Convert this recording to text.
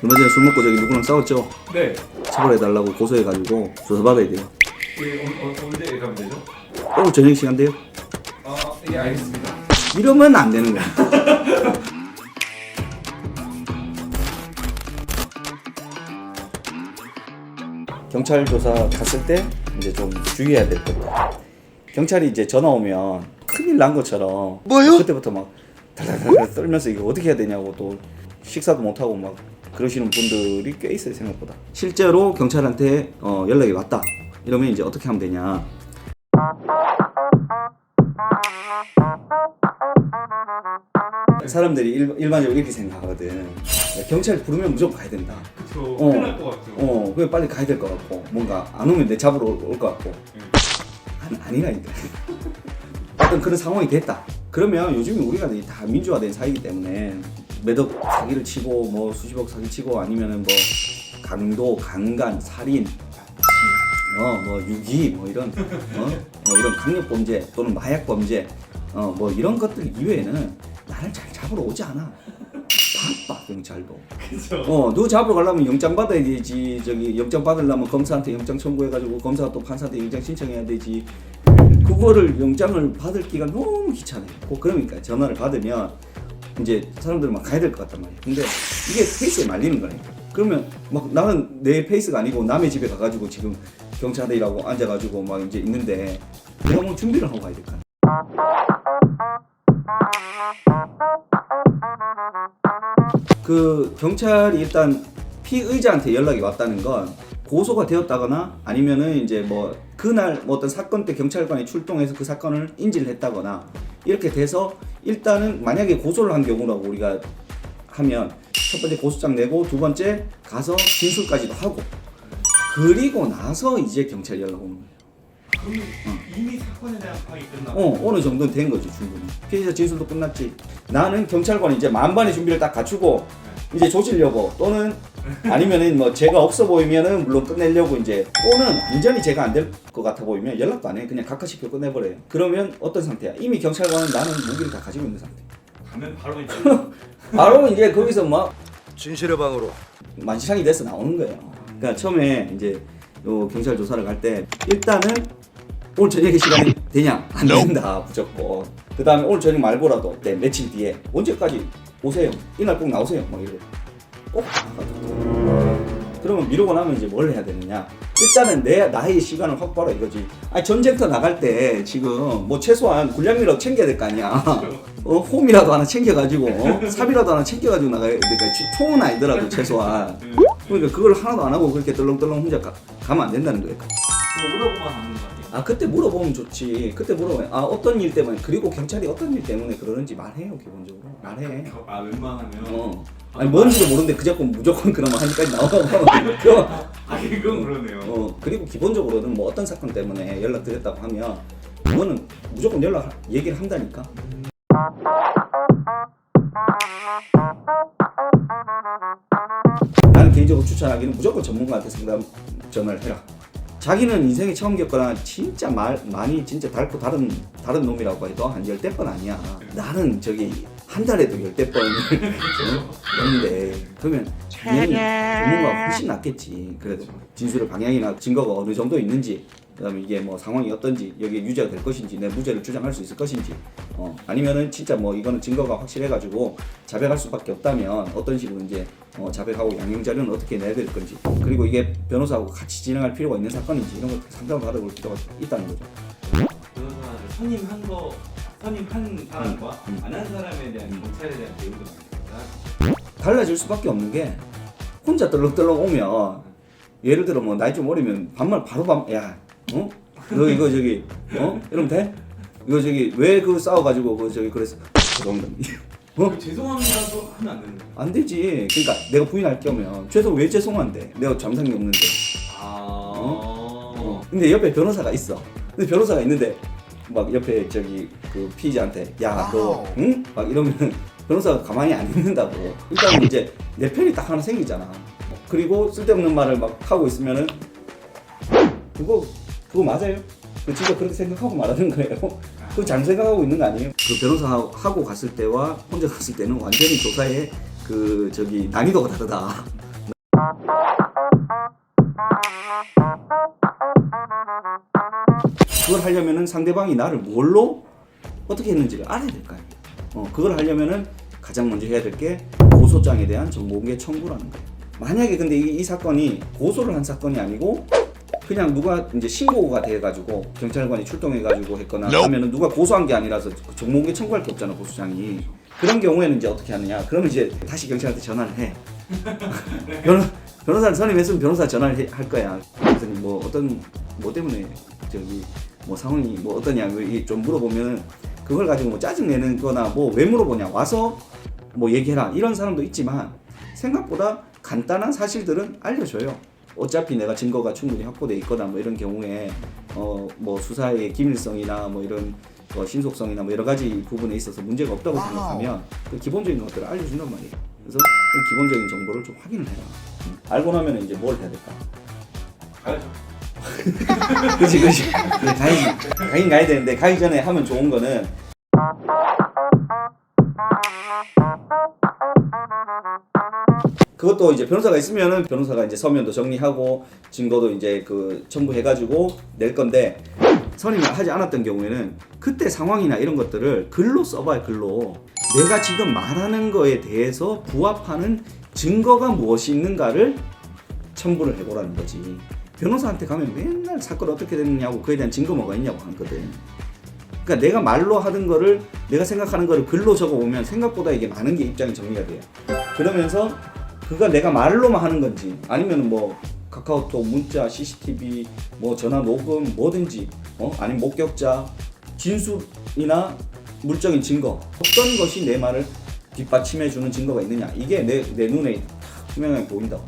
얼마 전에 술 먹고 저기 누구랑 싸웠죠? 네. 처벌해달라고 고소해가지고 조사받아야 돼요. 언제 가면 되죠? 오늘 저녁 시간 돼요? 예, 알겠습니다. 이러면 안 되는 거야. 경찰 조사 갔을 때 이제 좀 주의해야 될 것들. 경찰이 이제 전화 오면 큰일 난 것처럼 뭐요? 그때부터 막 달달달 떨면서 이거 어떻게 해야 되냐고 또 식사도 못 하고 막 그러시는 분들이 꽤 있어요 생각보다. 실제로 경찰한테 연락이 왔다 이러면 이제 어떻게 하면 되냐. 사람들이 일반적으로 이렇게 생각하거든. 경찰 부르면 무조건 가야 된다. 그쵸. 큰일 날 것 같죠. 그래 빨리 가야 될 것 같고 뭔가 안 오면 내 잡으러 올 것 같고 아니라니까. 어떤 그런 상황이 됐다. 그러면 요즘에 우리가 다 민주화된 사회이기 때문에 매덕 사기를 치고 뭐 수십억 사기 치고 아니면은 뭐 강도, 강간, 살인, 뭐 유기 뭐 이런 뭐 이런 강력 범죄 또는 마약 범죄 뭐 이런 것들 이외에는 나를 잘 잡으러 오지 않아. 바빠 경찰도. 그죠. 너 잡으러 가려면 영장 받아야 되지. 저기 영장 받으려면 검사한테 영장 청구해가지고 검사가 또 판사한테 영장 신청해야 되지. 그거를 영장을 받을 기가 너무 귀찮아요. 그러니까 전화를 받으면 이제 사람들은 막 가야 될 것 같단 말이에요. 근데 이게 페이스에 말리는 거니까. 그러면 막 나는 내 페이스가 아니고 남의 집에 가가지고 지금 경찰대 일하고 앉아가지고 막 이제 있는데 내가 뭐 준비를 하고 가야 될 거 아니야. 그 경찰이 일단 피의자한테 연락이 왔다는 건 고소가 되었다거나 아니면은 이제 뭐 그날 뭐 어떤 사건 때 경찰관이 출동해서 그 사건을 인지를 했다거나 이렇게 돼서 일단은 만약에 고소를 한 경우라고 우리가 하면 첫 번째 고소장 내고 두 번째 가서 진술까지도 하고 그리고 나서 이제 경찰 연락 오는 거예요. 그러면 이미 사건에 대한 파악이 끝나고 어느 정도는 된 거지 충분히. 피해자 진술도 끝났지. 나는 경찰관이 이제 만반의 준비를 딱 갖추고 이제 조지려고 또는 아니면은 뭐 죄가 없어 보이면은 물론 끝내려고 이제 또는 완전히 죄가 안 될 것 같아 보이면 연락도 안 해. 그냥 각하시켜 끝내버려요. 그러면 어떤 상태야? 이미 경찰관은 나는 무기를 다 가지고 있는 상태. 가면 바로 이제 바로 이제 거기서 막 진실의 방으로 만시창이 돼서 나오는 거예요. 그러니까 처음에 이제 요 경찰 조사를 갈 때 일단은 오늘 저녁에 시간이 되냐? 안 된다 무조건. 그 다음에 오늘 저녁 말고라도 네, 며칠 뒤에 언제까지 오세요. 이날 꼭 나오세요. 막 이러고 꼭 나가거든. 그러면 미루고 나면 이제 뭘 해야 되느냐? 일단은 나의 시간을 확보하라 이거지. 아니 전쟁터 나갈 때 지금 뭐 최소한 군량미라도 챙겨야 될 거 아니야. 홈이라도 하나 챙겨가지고 삽이라도 하나 챙겨가지고 나가야 되니까 총은 아니더라도 최소한. 그러니까 그걸 하나도 안 하고 그렇게 떨렁떨렁 혼자 가면 안 된다는 거예요. 물어보면 하는 거 같아요. 그때 물어보면 좋지. 그때 물어보면 어떤 일 때문에 그리고 경찰이 어떤 일 때문에 그러는지 말해요 기본적으로. 말해. 웬만하면. 아니 뭔지도 모르는데 그 자꾸 무조건 그러면 한까지 나오고 그건 그러네요. 그리고 기본적으로는 뭐 어떤 사건 때문에 연락드렸다고 하면 그거는 무조건 얘기를 한다니까. 나는 개인적으로 추천하기는 무조건 전문가한테 상담 전화를 해라. 자기는 인생에 처음 겪거나 진짜 많이 진짜 닳고 다른 놈이라고 해도 한 10대 번 아니야. 나는 저기 한 달에도 10대 번을 했는데 그러면 당연히 전문가가 훨씬 낫겠지. 그래도 진술의 방향이나 증거가 어느 정도 있는지 그다음에 이게 뭐 상황이 어떤지 여기에 유죄가 될 것인지 내 무죄를 주장할 수 있을 것인지 아니면은 진짜 뭐 이거는 증거가 확실해가지고 자백할 수밖에 없다면 어떤 식으로 이제 자백하고 양형 자료는 어떻게 내야 될 건지 그리고 이게 변호사하고 같이 진행할 필요가 있는 사건인지 이런 것 상담을 받아볼 필요가 있다는 거죠. 변호사를 선임한 사람과 안 한 사람에 대한 경찰에 대한 대우도 많이 달라질 수밖에 없는 게 혼자 떨렁떨렁 오면 예를 들어 뭐 나이 좀 어리면 반말 바로 너 이거 저기 이러면 돼? 이거 저기 왜 그 싸워가지고 그 저기 그래서 죄송합니다. 죄송합니다도 하면 안 되는 거예요. 안 되지. 그러니까 내가 부인할 거면 왜 죄송한데? 내가 잘못한 게 없는데. 근데 옆에 변호사가 있어. 근데 변호사가 있는데 막 옆에 저기 그 피의자한테 야 너 응? 막 이러면 변호사가 가만히 안 있는다고. 일단 이제 내 편이 딱 하나 생기잖아. 그리고 쓸데없는 말을 막 하고 있으면은 그거 맞아요? 진짜 그렇게 생각하고 말하는 거예요. 그거 잘못 생각하고 있는 거 아니에요? 그 변호사하고 갔을 때와 혼자 갔을 때는 완전히 조사의 그 저기 난이도가 다르다. 그걸 하려면은 상대방이 나를 뭘로 어떻게 했는지를 알아야 될 거 아니에요. 그걸 하려면은 가장 먼저 해야 될 게 고소장에 대한 정보공개 청구라는 거예요. 만약에 근데 이 사건이 고소를 한 사건이 아니고 그냥 누가 이제 신고가 돼가지고 경찰관이 출동해가지고 했거나 하면은 누가 고소한 게 아니라서 정보공개 청구할 게 없잖아, 고소장이. 그런 경우에는 이제 어떻게 하느냐? 그러면 이제 다시 경찰한테 전화를 해. 변호사를 선임했으면 변호사 전화를 할 거야. 그래서 뭐 어떤 뭐 때문에 저기 뭐 상황이 뭐 어떠냐 좀 물어보면 그걸 가지고 뭐 짜증 내는 거나 뭐 왜 물어보냐, 와서 뭐 얘기해라, 이런 사람도 있지만 생각보다 간단한 사실들은 알려줘요. 어차피 내가 증거가 충분히 확보돼 있거나 뭐 이런 경우에 뭐 수사의 기밀성이나 뭐 이런 신속성이나 뭐 여러 가지 부분에 있어서 문제가 없다고 생각하면 그 기본적인 것들을 알려준단 말이에요. 그래서 그 기본적인 정보를 좀 확인을 해라. 알고 나면 이제 뭘 해야 될까? 가야죠. 그치. 가긴 가야 되는데, 가기 전에 하면 좋은 거는 그것도 이제 변호사가 있으면은 변호사가 이제 서면도 정리하고 증거도 이제 그 첨부해가지고 낼 건데, 선임을 하지 않았던 경우에는 그때 상황이나 이런 것들을 글로 써봐요. 글로 내가 지금 말하는 거에 대해서 부합하는 증거가 무엇이 있는가를 첨부를 해보라는 거지. 변호사한테 가면 맨날 사건 어떻게 됐느냐고, 그에 대한 증거 뭐가 있냐고 하거든. 그러니까 내가 말로 하던 거를, 내가 생각하는 거를 글로 적어보면 생각보다 이게 많은 게 입장이 정리가 돼요. 그러면서 그가 내가 말로만 하는 건지 아니면 뭐 카카오톡, 문자, CCTV, 뭐 전화 녹음, 뭐든지 아니면 목격자, 진술이나 물적인 증거, 어떤 것이 내 말을 뒷받침해주는 증거가 있느냐, 이게 내 눈에 투명하게 보인다고.